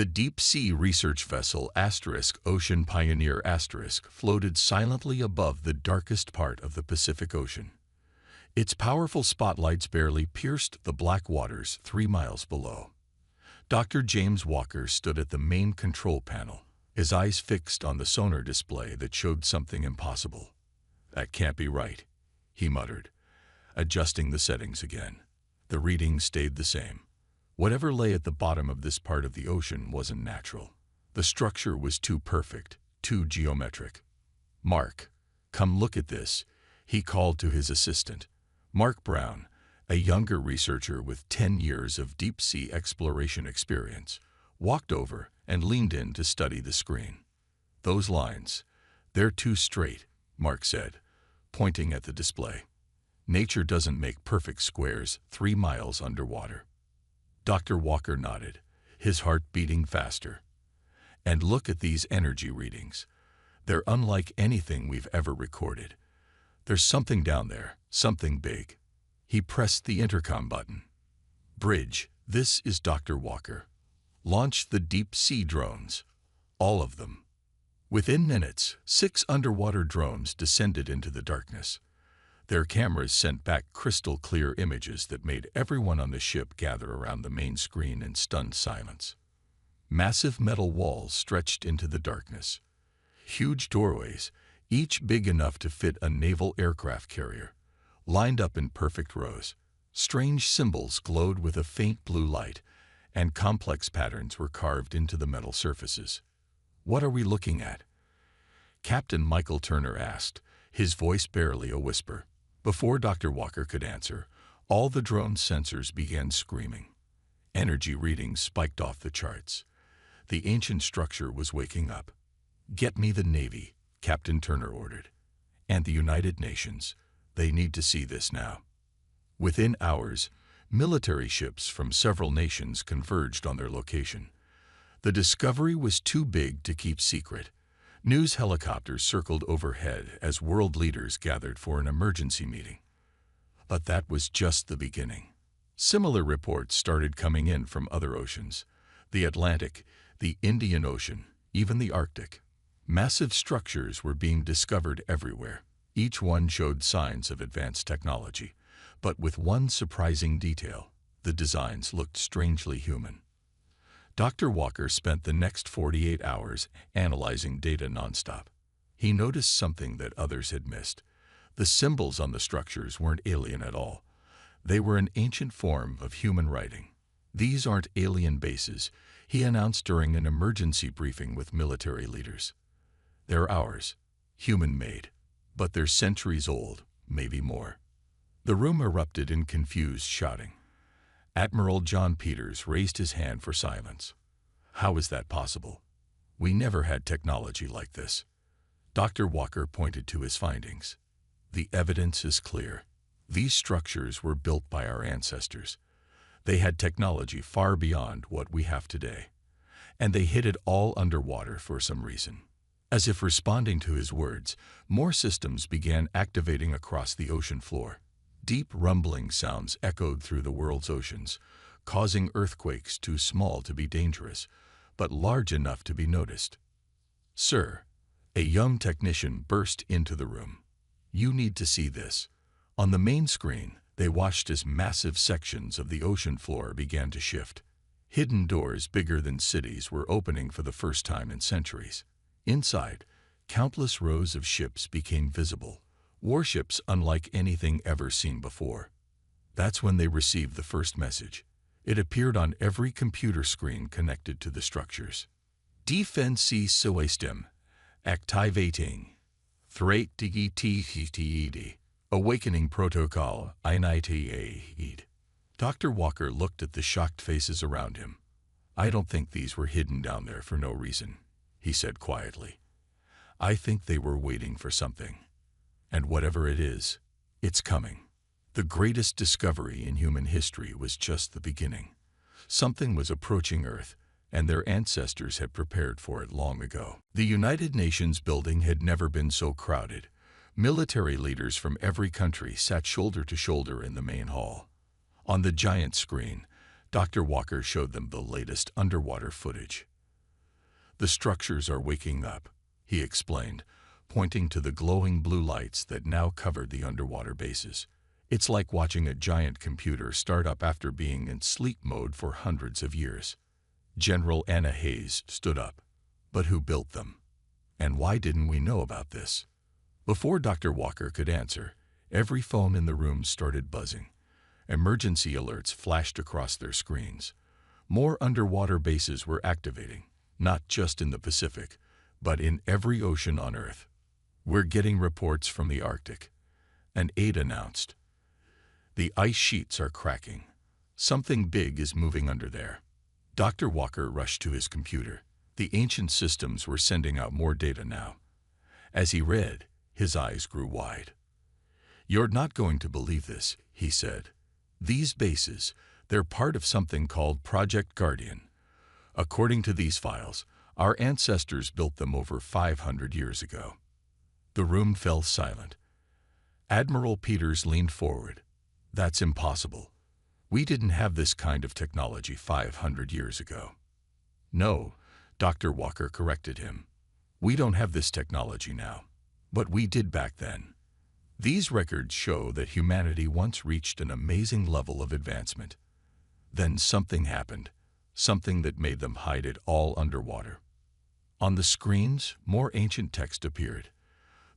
The deep-sea research vessel Ocean Pioneer floated silently above the darkest part of the Pacific Ocean. Its powerful spotlights barely pierced the black waters 3 miles below. Dr. James Walker stood at the main control panel, his eyes fixed on the sonar display that showed something impossible. "That can't be right," he muttered, adjusting the settings again. The readings stayed the same. Whatever lay at the bottom of this part of the ocean wasn't natural. The structure was too perfect, too geometric. "Mark, come look at this," he called to his assistant. Mark Brown, a younger researcher with 10 years of deep-sea exploration experience, walked over and leaned in to study the screen. "Those lines, they're too straight," Mark said, pointing at the display. "Nature doesn't make perfect squares 3 miles underwater." Dr. Walker nodded, his heart beating faster. "And look at these energy readings. They're unlike anything we've ever recorded. There's something down there, something big." He pressed the intercom button. "Bridge, this is Dr. Walker. Launch the deep-sea drones. All of them." Within minutes, 6 underwater drones descended into the darkness. Their cameras sent back crystal-clear images that made everyone on the ship gather around the main screen in stunned silence. Massive metal walls stretched into the darkness. Huge doorways, each big enough to fit a naval aircraft carrier, lined up in perfect rows. Strange symbols glowed with a faint blue light, and complex patterns were carved into the metal surfaces. "What are we looking at?" Captain Michael Turner asked, his voice barely a whisper. Before Dr. Walker could answer, all the drone's sensors began screaming. Energy readings spiked off the charts. The ancient structure was waking up. "Get me the Navy," Captain Turner ordered. "And the United Nations. They need to see this now." Within hours, military ships from several nations converged on their location. The discovery was too big to keep secret. News helicopters circled overhead as world leaders gathered for an emergency meeting. But that was just the beginning. Similar reports started coming in from other oceans: the Atlantic, the Indian Ocean, even the Arctic. Massive structures were being discovered everywhere. Each one showed signs of advanced technology, but with one surprising detail: the designs looked strangely human. Dr. Walker spent the next 48 hours analyzing data nonstop. He noticed something that others had missed. The symbols on the structures weren't alien at all. They were an ancient form of human writing. "These aren't alien bases," he announced during an emergency briefing with military leaders. "They're ours, human-made, but they're centuries old, maybe more." The room erupted in confused shouting. Admiral John Peters raised his hand for silence. "How is that possible? We never had technology like this." Dr. Walker pointed to his findings. "The evidence is clear. These structures were built by our ancestors. They had technology far beyond what we have today. And they hid it all underwater for some reason." As if responding to his words, more systems began activating across the ocean floor. Deep rumbling sounds echoed through the world's oceans, causing earthquakes too small to be dangerous, but large enough to be noticed. "Sir," a young technician burst into the room. "You need to see this." On the main screen, they watched as massive sections of the ocean floor began to shift. Hidden doors bigger than cities were opening for the first time in centuries. Inside, countless rows of ships became visible, warships unlike anything ever seen before. That's when they received the first message. It appeared on every computer screen connected to the structures. "Defense system activating. Threat detected. Awakening protocol initiated." Dr. Walker looked at the shocked faces around him. "I don't think these were hidden down there for no reason," he said quietly. "I think they were waiting for something. And whatever it is, it's coming." The greatest discovery in human history was just the beginning. Something was approaching Earth, and their ancestors had prepared for it long ago. The United Nations building had never been so crowded. Military leaders from every country sat shoulder to shoulder in the main hall. On the giant screen, Dr. Walker showed them the latest underwater footage. "The structures are waking up," he explained, pointing to the glowing blue lights that now covered the underwater bases. "It's like watching a giant computer start up after being in sleep mode for hundreds of years." General Anna Hayes stood up. "But who built them? And why didn't we know about this?" Before Dr. Walker could answer, every phone in the room started buzzing. Emergency alerts flashed across their screens. More underwater bases were activating, not just in the Pacific, but in every ocean on Earth. "We're getting reports from the Arctic," an aide announced. "The ice sheets are cracking. Something big is moving under there." Dr. Walker rushed to his computer. The ancient systems were sending out more data now. As he read, his eyes grew wide. "You're not going to believe this," he said. "These bases, they're part of something called Project Guardian. According to these files, our ancestors built them over 500 years ago." The room fell silent. Admiral Peters leaned forward. "That's impossible. We didn't have this kind of technology 500 years ago." "No," Dr. Walker corrected him. "We don't have this technology now. But we did back then. These records show that humanity once reached an amazing level of advancement. Then something happened, something that made them hide it all underwater." On the screens, more ancient text appeared.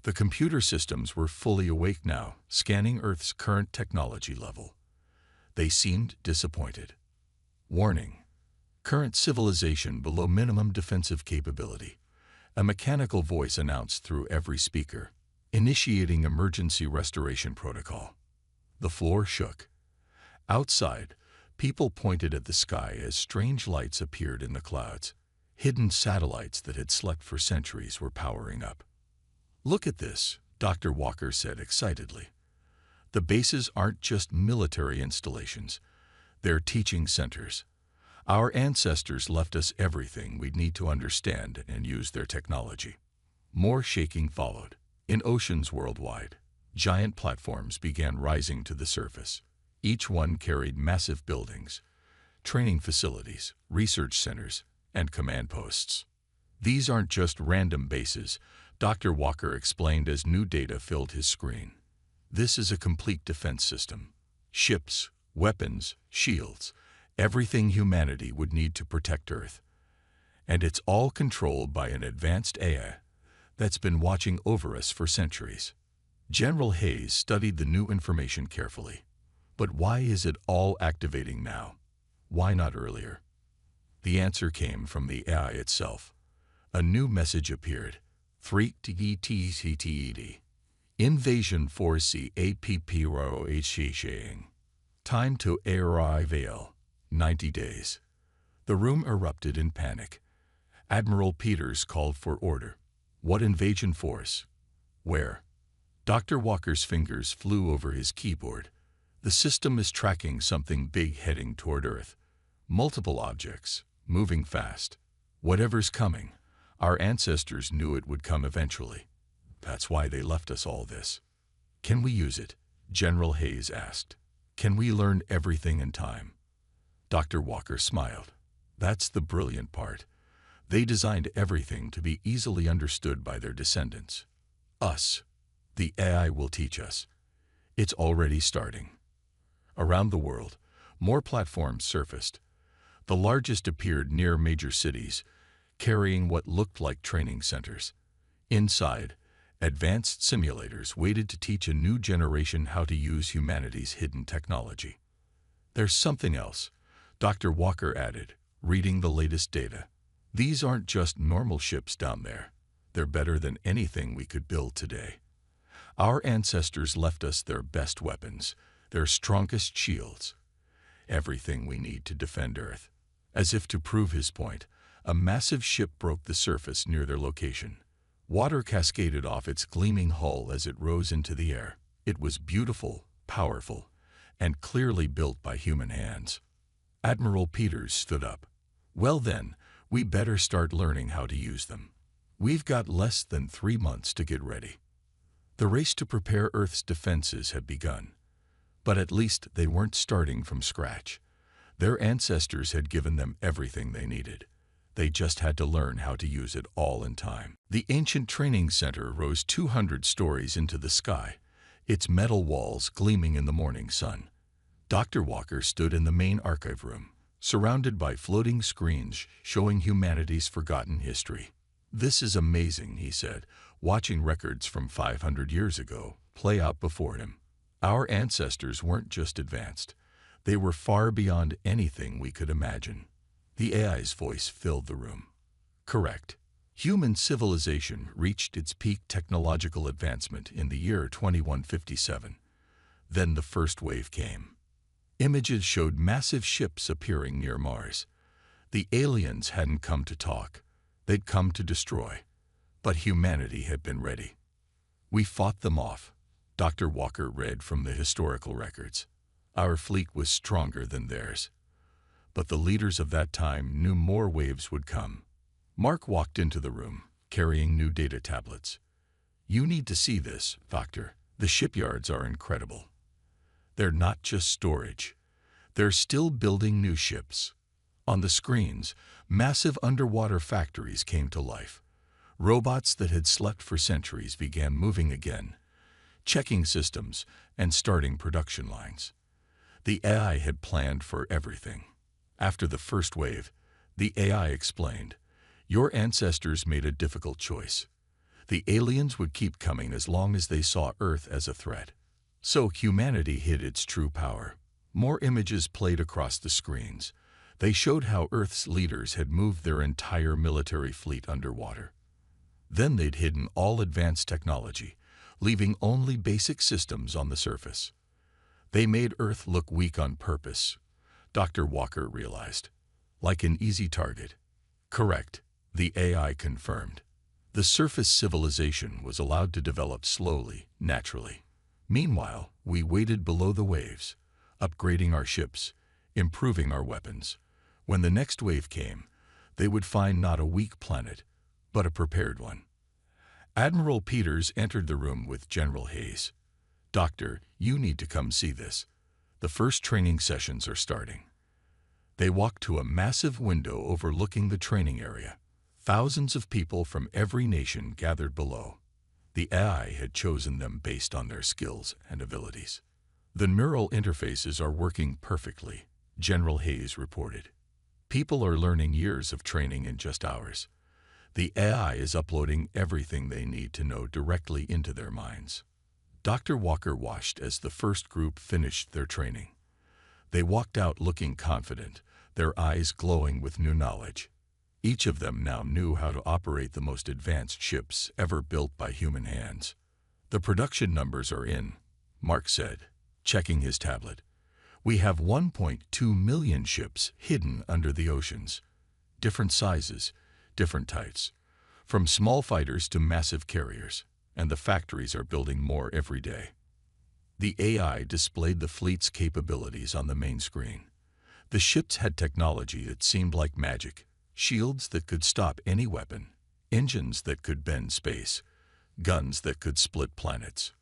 The computer systems were fully awake now, scanning Earth's current technology level. They seemed disappointed. "Warning: current civilization below minimum defensive capability," a mechanical voice announced through every speaker. "Initiating emergency restoration protocol." The floor shook. Outside, people pointed at the sky as strange lights appeared in the clouds. Hidden satellites that had slept for centuries were powering up. "Look at this," Dr. Walker said excitedly. "The bases aren't just military installations. They're teaching centers. Our ancestors left us everything we'd need to understand and use their technology." More shaking followed. In oceans worldwide, giant platforms began rising to the surface. Each one carried massive buildings, training facilities, research centers, and command posts. "These aren't just random bases," Dr. Walker explained as new data filled his screen. "This is a complete defense system. Ships, weapons, shields, everything humanity would need to protect Earth. And it's all controlled by an advanced AI that's been watching over us for centuries." General Hayes studied the new information carefully. "But why is it all activating now? Why not earlier?" The answer came from the AI itself. A new message appeared. 3TTTTD. Invasion Force APPROHHing. Time to arrival, 90 days. The room erupted in panic. Admiral Peters called for order. "What invasion force? Where?" Dr. Walker's fingers flew over his keyboard. "The system is tracking something big heading toward Earth. Multiple objects, moving fast. Whatever's coming, our ancestors knew it would come eventually. That's why they left us all this." "Can we use it?" General Hayes asked. "Can we learn everything in time?" Dr. Walker smiled. "That's the brilliant part. They designed everything to be easily understood by their descendants. Us. The AI will teach us. It's already starting." Around the world, more platforms surfaced. The largest appeared near major cities, carrying what looked like training centers. Inside, advanced simulators waited to teach a new generation how to use humanity's hidden technology. "There's something else," Dr. Walker added, reading the latest data. "These aren't just normal ships down there. They're better than anything we could build today. Our ancestors left us their best weapons, their strongest shields, everything we need to defend Earth." As if to prove his point, a massive ship broke the surface near their location. Water cascaded off its gleaming hull as it rose into the air. It was beautiful, powerful, and clearly built by human hands. Admiral Peters stood up. "Well then, we better start learning how to use them. We've got less than 3 months to get ready." The race to prepare Earth's defenses had begun. But at least they weren't starting from scratch. Their ancestors had given them everything they needed. They just had to learn how to use it all in time. The ancient training center rose 200 stories into the sky, its metal walls gleaming in the morning sun. Dr. Walker stood in the main archive room, surrounded by floating screens showing humanity's forgotten history. "This is amazing," he said, watching records from 500 years ago play out before him. Our ancestors weren't just advanced. They were far beyond anything we could imagine. The AI's voice filled the room. Correct. Human civilization reached its peak technological advancement in the year 2157. Then the first wave came. Images showed massive ships appearing near Mars. The aliens hadn't come to talk. They'd come to destroy. But humanity had been ready. "We fought them off," Dr. Walker read from the historical records. "Our fleet was stronger than theirs. But the leaders of that time knew more waves would come." Mark walked into the room, carrying new data tablets. "You need to see this, Doctor. The shipyards are incredible. They're not just storage. They're still building new ships." On the screens, massive underwater factories came to life. Robots that had slept for centuries began moving again, checking systems and starting production lines. The AI had planned for everything. After the first wave, the AI explained, "Your ancestors made a difficult choice. The aliens would keep coming as long as they saw Earth as a threat. So humanity hid its true power." More images played across the screens. They showed how Earth's leaders had moved their entire military fleet underwater. Then they'd hidden all advanced technology, leaving only basic systems on the surface. They made Earth look weak on purpose, Dr. Walker realized. Like an easy target. Correct, the AI confirmed. The surface civilization was allowed to develop slowly, naturally. Meanwhile, we waited below the waves, upgrading our ships, improving our weapons. When the next wave came, they would find not a weak planet, but a prepared one. Admiral Peters entered the room with General Hayes. "Doctor, you need to come see this. The first training sessions are starting." They walked to a massive window overlooking the training area. Thousands of people from every nation gathered below. The AI had chosen them based on their skills and abilities. "The neural interfaces are working perfectly," General Hayes reported. "People are learning years of training in just hours. The AI is uploading everything they need to know directly into their minds." Dr. Walker watched as the first group finished their training. They walked out looking confident, their eyes glowing with new knowledge. Each of them now knew how to operate the most advanced ships ever built by human hands. "The production numbers are in," Mark said, checking his tablet. "We have 1.2 million ships hidden under the oceans. Different sizes, different types, from small fighters to massive carriers, and the factories are building more every day." The AI displayed the fleet's capabilities on the main screen. The ships had technology that seemed like magic. Shields that could stop any weapon, engines that could bend space, guns that could split planets.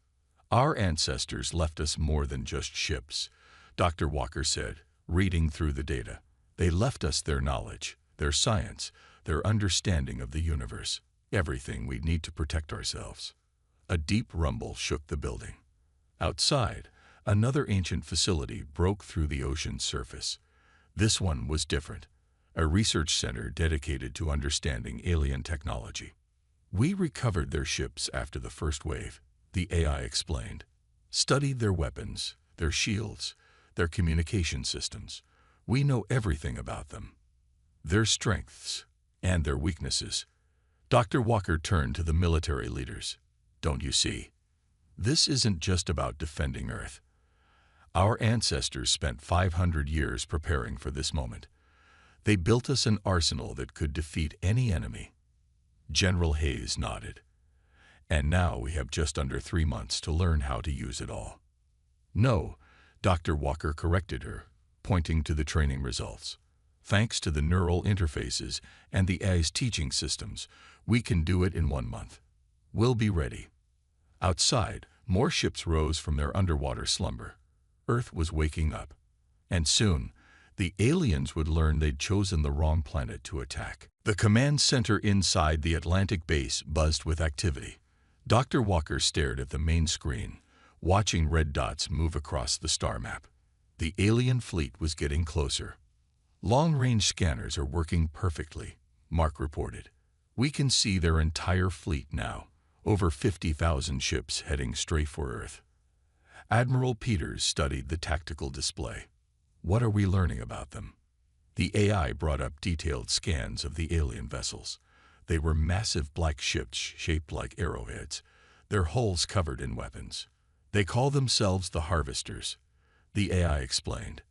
"Our ancestors left us more than just ships," Dr. Walker said, reading through the data. "They left us their knowledge, their science, their understanding of the universe, everything we need to protect ourselves." A deep rumble shook the building. Outside, another ancient facility broke through the ocean's surface. This one was different. A research center dedicated to understanding alien technology. "We recovered their ships after the first wave," the AI explained. "Studied their weapons, their shields, their communication systems. We know everything about them. Their strengths and their weaknesses." Dr. Walker turned to the military leaders. "Don't you see? This isn't just about defending Earth. Our ancestors spent 500 years preparing for this moment. They built us an arsenal that could defeat any enemy." General Hayes nodded. "And now we have just under 3 months to learn how to use it all." "No," Dr. Walker corrected her, pointing to the training results. "Thanks to the neural interfaces and the AI's teaching systems, we can do it in 1 month. We'll be ready." Outside, more ships rose from their underwater slumber. Earth was waking up. And soon, The aliens would learn they'd chosen the wrong planet to attack. The command center inside the Atlantic base buzzed with activity. Dr. Walker stared at the main screen, watching red dots move across the star map. The alien fleet was getting closer. Long-range scanners are working perfectly, Mark reported. We can see their entire fleet now, over 50,000 ships heading straight for Earth. Admiral Peters studied the tactical display. What are we learning about them? The AI brought up detailed scans of the alien vessels. They were massive black ships shaped like arrowheads, their hulls covered in weapons. They call themselves the Harvesters, the AI explained.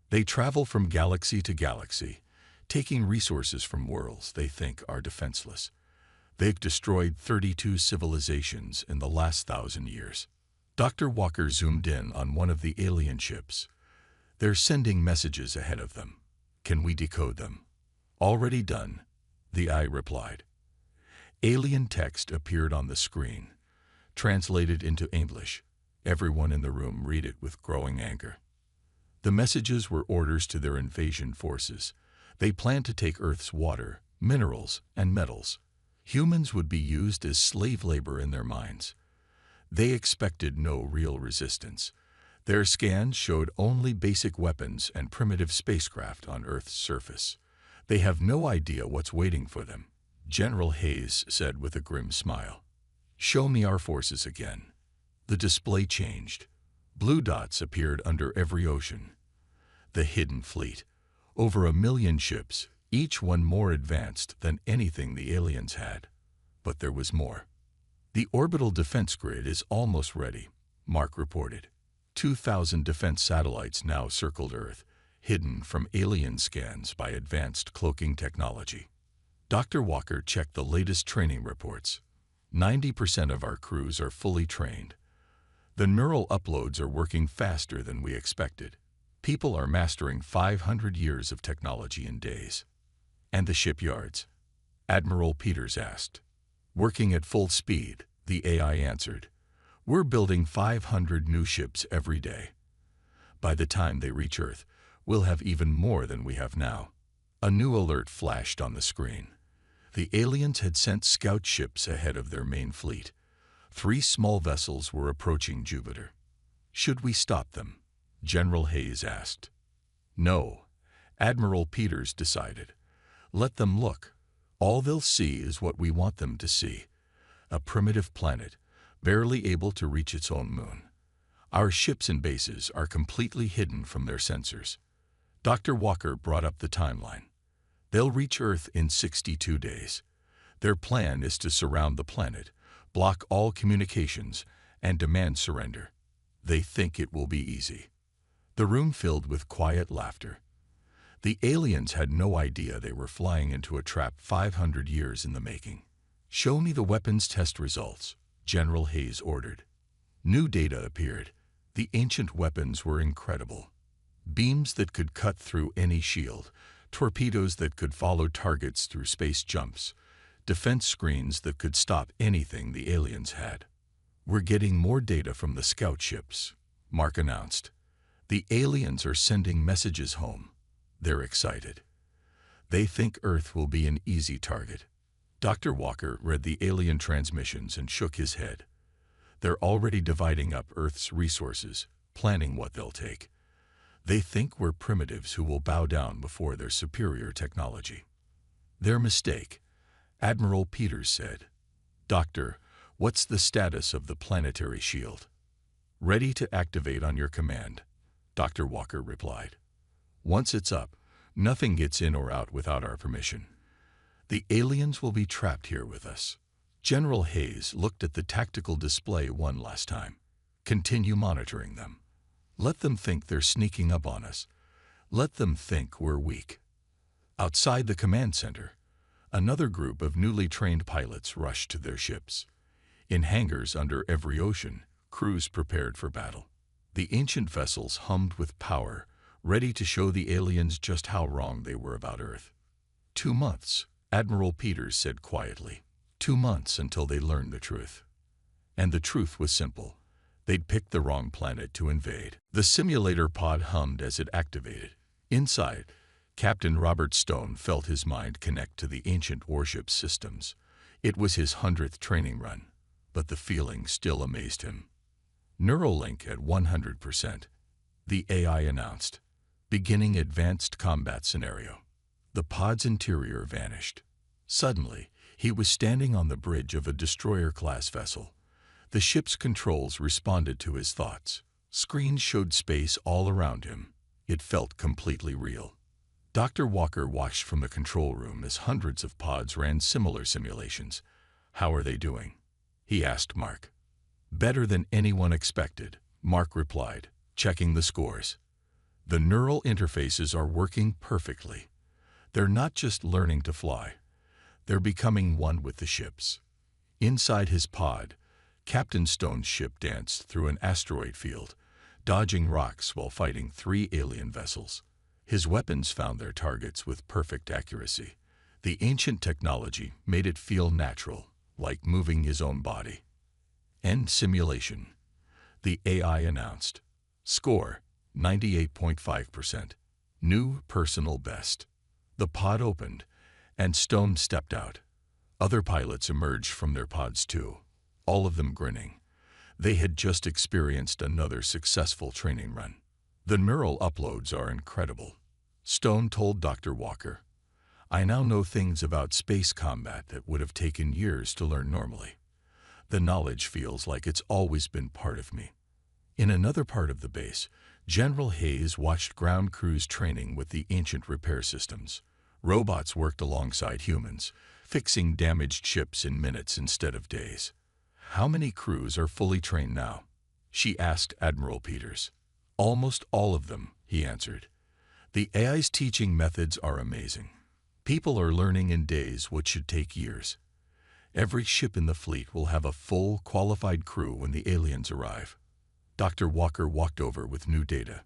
They travel from galaxy to galaxy, taking resources from worlds they think are defenseless. They've destroyed 32 civilizations in the last 1,000 years. Dr. Walker zoomed in on one of the alien ships. They're sending messages ahead of them. Can we decode them? Already done, the AI replied. Alien text appeared on the screen, translated into English. Everyone in the room read it with growing anger. The messages were orders to their invasion forces. They planned to take Earth's water, minerals, and metals. Humans would be used as slave labor in their mines. They expected no real resistance. Their scans showed only basic weapons and primitive spacecraft on Earth's surface. They have no idea what's waiting for them, General Hayes said with a grim smile. Show me our forces again. The display changed. Blue dots appeared under every ocean. The hidden fleet. Over 1 million ships, each one more advanced than anything the aliens had. But there was more. The orbital defense grid is almost ready, Mark reported. 2,000 defense satellites now circled Earth, hidden from alien scans by advanced cloaking technology. Dr. Walker checked the latest training reports. 90% of our crews are fully trained. The neural uploads are working faster than we expected. People are mastering 500 years of technology in days. And the shipyards? Admiral Peters asked. Working at full speed, the AI answered. We're building 500 new ships every day. By the time they reach Earth, we'll have even more than we have now. A new alert flashed on the screen. The aliens had sent scout ships ahead of their main fleet. 3 small vessels were approaching Jupiter. Should we stop them? General Hayes asked. No, Admiral Peters decided. Let them look. All they'll see is what we want them to see. A primitive planet, barely able to reach its own moon. Our ships and bases are completely hidden from their sensors. Dr. Walker brought up the timeline. They'll reach Earth in 62 days. Their plan is to surround the planet, block all communications, and demand surrender. They think it will be easy. The room filled with quiet laughter. The aliens had no idea they were flying into a trap 500 years in the making. Show me the weapons test results, General Hayes ordered. New data appeared. The ancient weapons were incredible. Beams that could cut through any shield, torpedoes that could follow targets through space jumps, defense screens that could stop anything the aliens had. We're getting more data from the scout ships, Mark announced. The aliens are sending messages home. They're excited. They think Earth will be an easy target. Dr. Walker read the alien transmissions and shook his head. They're already dividing up Earth's resources, planning what they'll take. They think we're primitives who will bow down before their superior technology. Their mistake, Admiral Peters said. Doctor, what's the status of the planetary shield? Ready to activate on your command, Dr. Walker replied. Once it's up, nothing gets in or out without our permission. The aliens will be trapped here with us. General Hayes looked at the tactical display one last time. Continue monitoring them. Let them think they're sneaking up on us. Let them think we're weak. Outside the command center, another group of newly trained pilots rushed to their ships. In hangars under every ocean, crews prepared for battle. The ancient vessels hummed with power, ready to show the aliens just how wrong they were about Earth. 2 months, Admiral Peters said quietly. 2 months until they learned the truth. And the truth was simple. They'd picked the wrong planet to invade. The simulator pod hummed as it activated. Inside, Captain Robert Stone felt his mind connect to the ancient warship systems. It was his 100th training run, but the feeling still amazed him. Neuralink at 100%, the AI announced, beginning advanced combat scenario. The pod's interior vanished. Suddenly, he was standing on the bridge of a destroyer-class vessel. The ship's controls responded to his thoughts. Screens showed space all around him. It felt completely real. Dr. Walker watched from the control room as hundreds of pods ran similar simulations. "How are they doing?" he asked Mark. "Better than anyone expected," Mark replied, checking the scores. "The neural interfaces are working perfectly. They're not just learning to fly. They're becoming one with the ships." Inside his pod, Captain Stone's ship danced through an asteroid field, dodging rocks while fighting 3 alien vessels. His weapons found their targets with perfect accuracy. The ancient technology made it feel natural, like moving his own body. End simulation, the AI announced. Score, 98.5%. New personal best. The pod opened, and Stone stepped out. Other pilots emerged from their pods too, all of them grinning. They had just experienced another successful training run. "The neural uploads are incredible," Stone told Dr. Walker. "I now know things about space combat that would have taken years to learn normally. The knowledge feels like it's always been part of me." In another part of the base, General Hayes watched ground crews training with the ancient repair systems. Robots worked alongside humans, fixing damaged ships in minutes instead of days. "How many crews are fully trained now?" she asked Admiral Peters. "Almost all of them," he answered. "The AI's teaching methods are amazing. People are learning in days what should take years. Every ship in the fleet will have a full, qualified crew when the aliens arrive." Dr. Walker walked over with new data.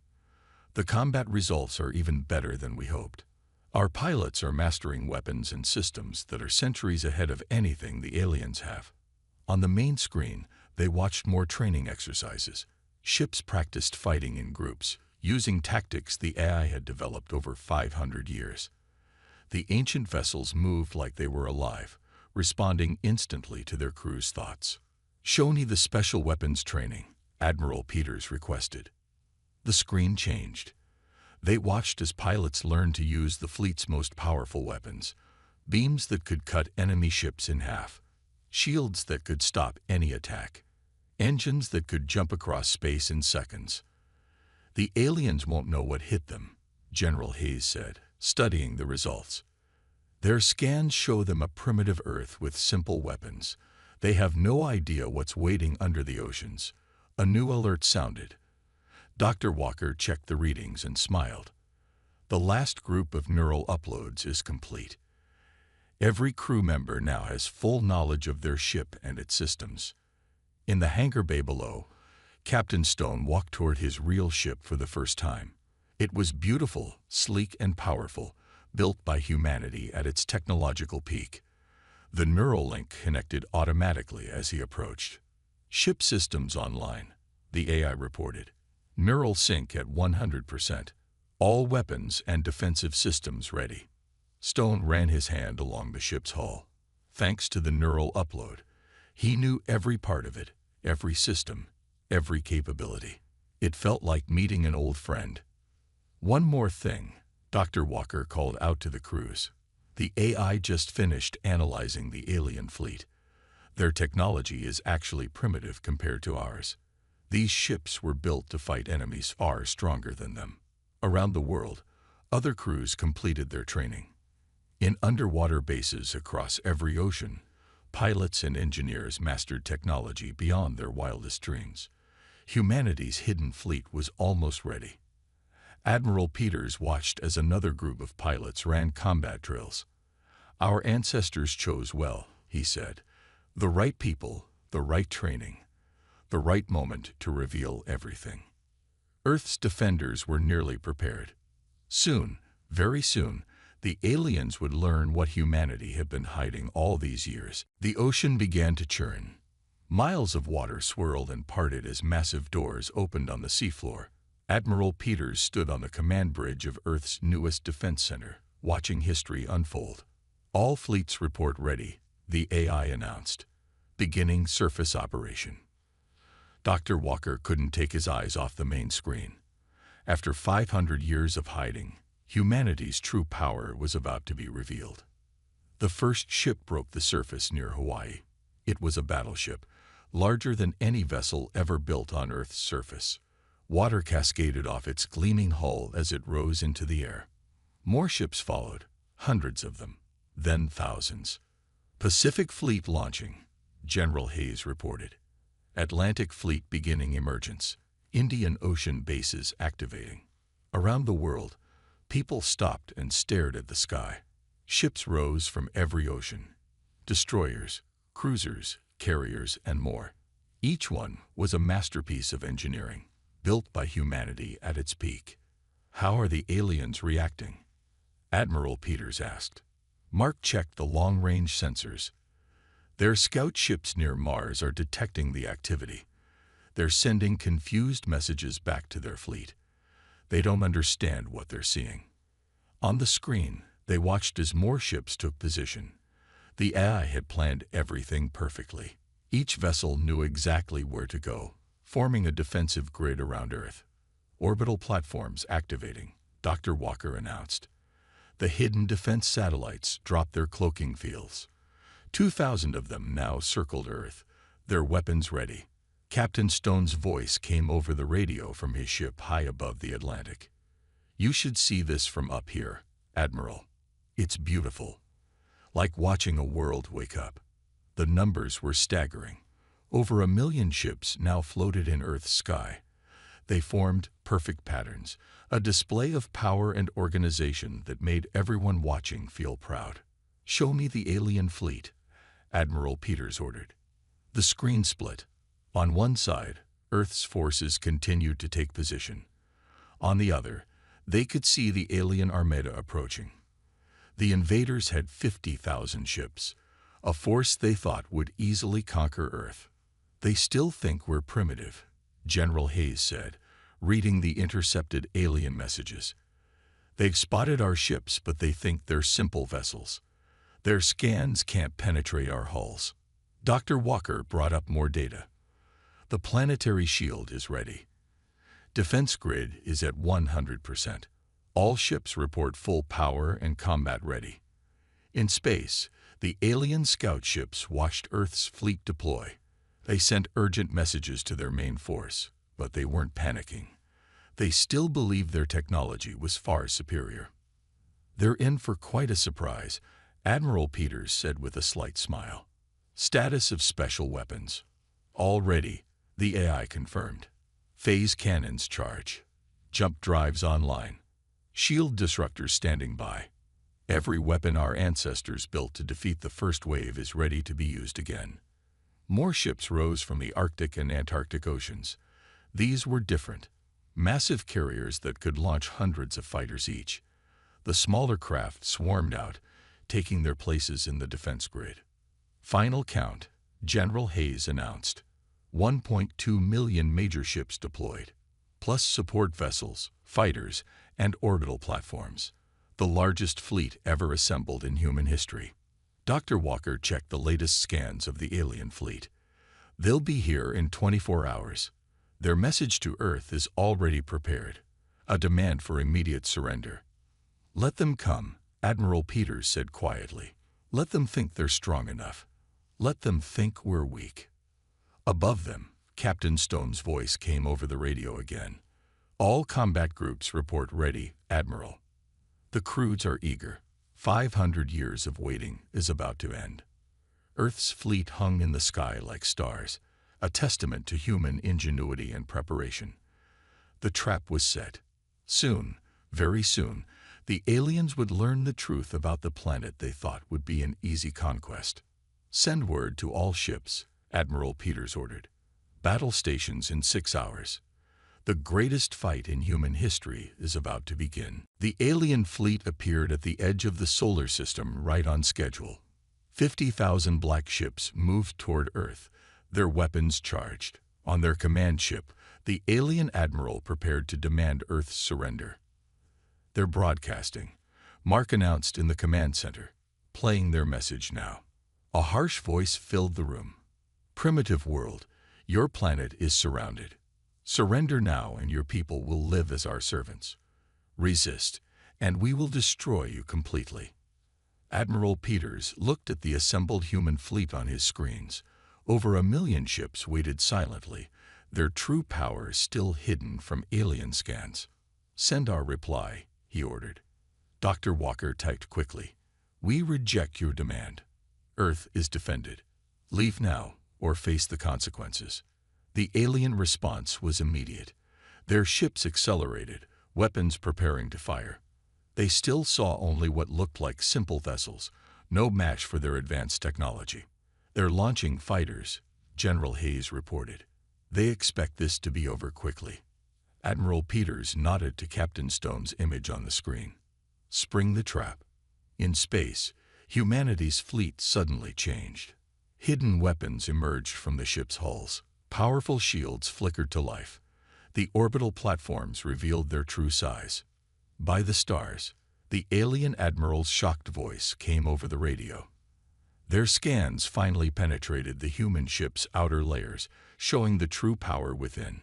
"The combat results are even better than we hoped. Our pilots are mastering weapons and systems that are centuries ahead of anything the aliens have." On the main screen, they watched more training exercises. Ships practiced fighting in groups, using tactics the AI had developed over 500 years. The ancient vessels moved like they were alive, responding instantly to their crew's thoughts. "Show me the special weapons training," Admiral Peters requested. The screen changed. They watched as pilots learned to use the fleet's most powerful weapons, beams that could cut enemy ships in half, shields that could stop any attack, engines that could jump across space in seconds. "The aliens won't know what hit them," General Hayes said, studying the results. "Their scans show them a primitive Earth with simple weapons. They have no idea what's waiting under the oceans." A new alert sounded. Dr. Walker checked the readings and smiled. "The last group of neural uploads is complete. Every crew member now has full knowledge of their ship and its systems." In the hangar bay below, Captain Stone walked toward his real ship for the first time. It was beautiful, sleek, and powerful, built by humanity at its technological peak. The Neuralink connected automatically as he approached. "Ship systems online," the AI reported. "Neural sync at 100%. All weapons and defensive systems ready." Stone ran his hand along the ship's hull. Thanks to the neural upload, he knew every part of it, every system, every capability. It felt like meeting an old friend. "One more thing," Dr. Walker called out to the crews. "The AI just finished analyzing the alien fleet. Their technology is actually primitive compared to ours. These ships were built to fight enemies far stronger than them." Around the world, other crews completed their training. In underwater bases across every ocean, pilots and engineers mastered technology beyond their wildest dreams. Humanity's hidden fleet was almost ready. Admiral Peters watched as another group of pilots ran combat drills. "Our ancestors chose well," he said. "The right people, the right training, the right moment to reveal everything." Earth's defenders were nearly prepared. Soon, very soon, the aliens would learn what humanity had been hiding all these years. The ocean began to churn. Miles of water swirled and parted as massive doors opened on the seafloor. Admiral Peters stood on the command bridge of Earth's newest defense center, watching history unfold. All fleets report ready, the AI announced, beginning surface operation. Dr. Walker couldn't take his eyes off the main screen. After 500 years of hiding, humanity's true power was about to be revealed. The first ship broke the surface near Hawaii. It was a battleship, larger than any vessel ever built on Earth's surface. Water cascaded off its gleaming hull as it rose into the air. More ships followed, hundreds of them, then thousands. Pacific Fleet launching, General Hayes reported. Atlantic Fleet beginning emergence, Indian Ocean bases activating. Around the world, people stopped and stared at the sky. Ships rose from every ocean. Destroyers, cruisers, carriers, and more. Each one was a masterpiece of engineering, built by humanity at its peak. How are the aliens reacting? Admiral Peters asked. Mark checked the long-range sensors. Their scout ships near Mars are detecting the activity. They're sending confused messages back to their fleet. They don't understand what they're seeing. On the screen, they watched as more ships took position. The AI had planned everything perfectly. Each vessel knew exactly where to go, forming a defensive grid around Earth. Orbital platforms activating, Dr. Walker announced. The hidden defense satellites dropped their cloaking fields. 2,000 of them now circled Earth, their weapons ready. Captain Stone's voice came over the radio from his ship high above the Atlantic. You should see this from up here, Admiral. It's beautiful. Like watching a world wake up. The numbers were staggering. Over 1 million ships now floated in Earth's sky. They formed perfect patterns, a display of power and organization that made everyone watching feel proud. Show me the alien fleet, Admiral Peters ordered. The screen split. On one side, Earth's forces continued to take position. On the other, they could see the alien armada approaching. The invaders had 50,000 ships, a force they thought would easily conquer Earth. They still think we're primitive, General Hayes said, reading the intercepted alien messages. They've spotted our ships, but they think they're simple vessels. Their scans can't penetrate our hulls. Dr. Walker brought up more data. The planetary shield is ready. Defense grid is at 100%. All ships report full power and combat ready. In space, the alien scout ships watched Earth's fleet deploy. They sent urgent messages to their main force, but they weren't panicking. They still believed their technology was far superior. They're in for quite a surprise, Admiral Peters said with a slight smile. Status of special weapons. All ready, the AI confirmed. Phase cannons charge. Jump drives online. Shield disruptors standing by. Every weapon our ancestors built to defeat the first wave is ready to be used again. More ships rose from the Arctic and Antarctic oceans. These were different. Massive carriers that could launch hundreds of fighters each. The smaller craft swarmed out, taking their places in the defense grid. Final count, General Hayes announced. 1.2 million major ships deployed, plus support vessels, fighters, and orbital platforms. The largest fleet ever assembled in human history. Dr. Walker checked the latest scans of the alien fleet. They'll be here in 24 hours. Their message to Earth is already prepared, a demand for immediate surrender. Let them come, Admiral Peters said quietly. Let them think they're strong enough. Let them think we're weak. Above them, Captain Stone's voice came over the radio again. All combat groups report ready, Admiral. The crews are eager. 500 years of waiting is about to end. Earth's fleet hung in the sky like stars, a testament to human ingenuity and preparation. The trap was set. Soon, very soon, the aliens would learn the truth about the planet they thought would be an easy conquest. Send word to all ships, Admiral Peters ordered. Battle stations in 6 hours. The greatest fight in human history is about to begin. The alien fleet appeared at the edge of the solar system right on schedule. 50,000 black ships moved toward Earth, their weapons charged. On their command ship, The alien admiral prepared to demand Earth's surrender. "They're broadcasting," Mark announced in the command center, "playing their message now." A harsh voice filled the room. "Primitive world, your planet is surrounded. Surrender now and your people will live as our servants. Resist, and we will destroy you completely." Admiral Peters looked at the assembled human fleet on his screens. Over 1,000,000 ships waited silently, their true power still hidden from alien scans. "Send our reply," he ordered. Dr. Walker typed quickly. "We reject your demand. Earth is defended. Leave now or face the consequences." The alien response was immediate. Their ships accelerated, weapons preparing to fire. They still saw only what looked like simple vessels, no match for their advanced technology. "They're launching fighters," General Hayes reported. "They expect this to be over quickly." Admiral Peters nodded to Captain Stone's image on the screen. "Spring the trap." In space, humanity's fleet suddenly changed. Hidden weapons emerged from the ship's hulls. Powerful shields flickered to life. The orbital platforms revealed their true size. "By the stars," the alien admiral's shocked voice came over the radio. Their scans finally penetrated the human ship's outer layers, showing the true power within.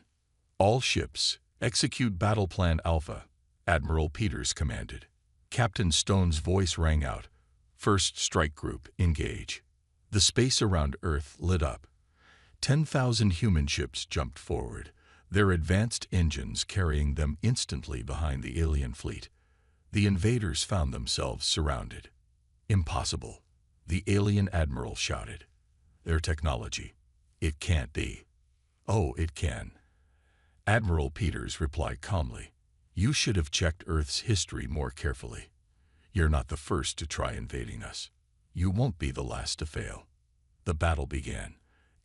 "All ships, execute Battle Plan Alpha," Admiral Peters commanded. Captain Stone's voice rang out. "First strike group, engage." The space around Earth lit up. 10,000 human ships jumped forward, their advanced engines carrying them instantly behind the alien fleet. The invaders found themselves surrounded. "Impossible," the alien admiral shouted. "Their technology. It can't be." "Oh, it can." Admiral Peters replied calmly. "You should have checked Earth's history more carefully. You're not the first to try invading us. You won't be the last to fail." The battle began.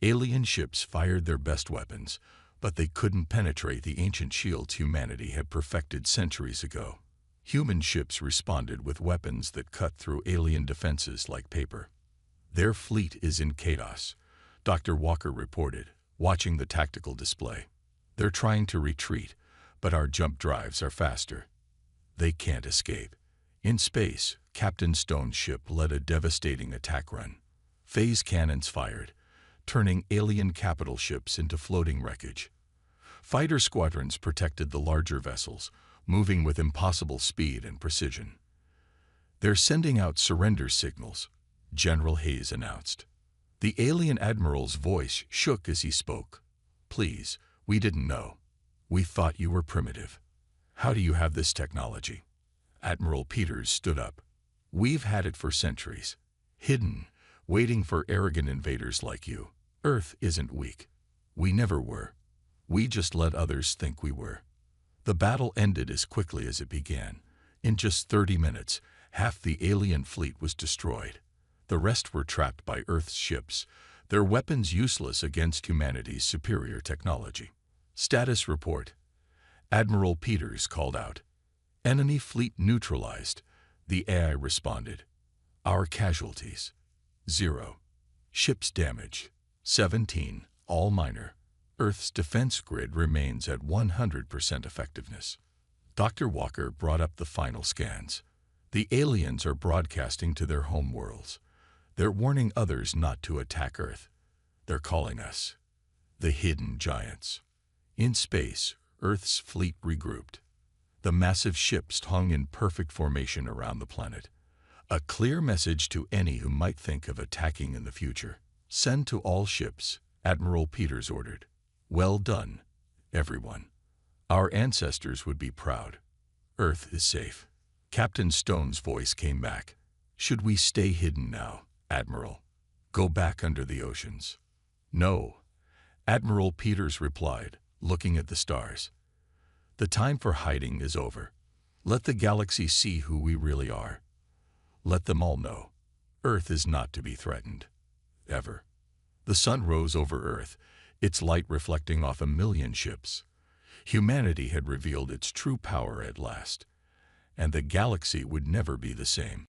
Alien ships fired their best weapons, but they couldn't penetrate the ancient shields humanity had perfected centuries ago. Human ships responded with weapons that cut through alien defenses like paper. "Their fleet is in chaos," Dr. Walker reported, watching the tactical display. "They're trying to retreat, but our jump drives are faster. They can't escape." In space, Captain Stone's ship led a devastating attack run. Phase cannons fired, turning alien capital ships into floating wreckage. Fighter squadrons protected the larger vessels, moving with impossible speed and precision. "They're sending out surrender signals," General Hayes announced. The alien admiral's voice shook as he spoke. "Please, we didn't know. We thought you were primitive. How do you have this technology?" Admiral Peters stood up. "We've had it for centuries. Hidden, waiting for arrogant invaders like you. Earth isn't weak. We never were. We just let others think we were." The battle ended as quickly as it began. In just 30 minutes, half the alien fleet was destroyed. The rest were trapped by Earth's ships, their weapons useless against humanity's superior technology. "Status report," Admiral Peters called out. "Enemy fleet neutralized," the AI responded. "Our casualties, 0. Ships damaged, 17, all minor. Earth's defense grid remains at 100% effectiveness." Dr. Walker brought up the final scans. "The aliens are broadcasting to their home worlds. They're warning others not to attack Earth. They're calling us the hidden giants." In space, Earth's fleet regrouped. The massive ships hung in perfect formation around the planet. A clear message to any who might think of attacking in the future. "Send to all ships," Admiral Peters ordered. "Well done, everyone. Our ancestors would be proud. Earth is safe." Captain Stone's voice came back. "Should we stay hidden now, Admiral? Go back under the oceans?" "No," Admiral Peters replied, looking at the stars. "The time for hiding is over. Let the galaxy see who we really are. Let them all know. Earth is not to be threatened. Ever." The sun rose over Earth, its light reflecting off 1,000,000 ships. Humanity had revealed its true power at last, and the galaxy would never be the same.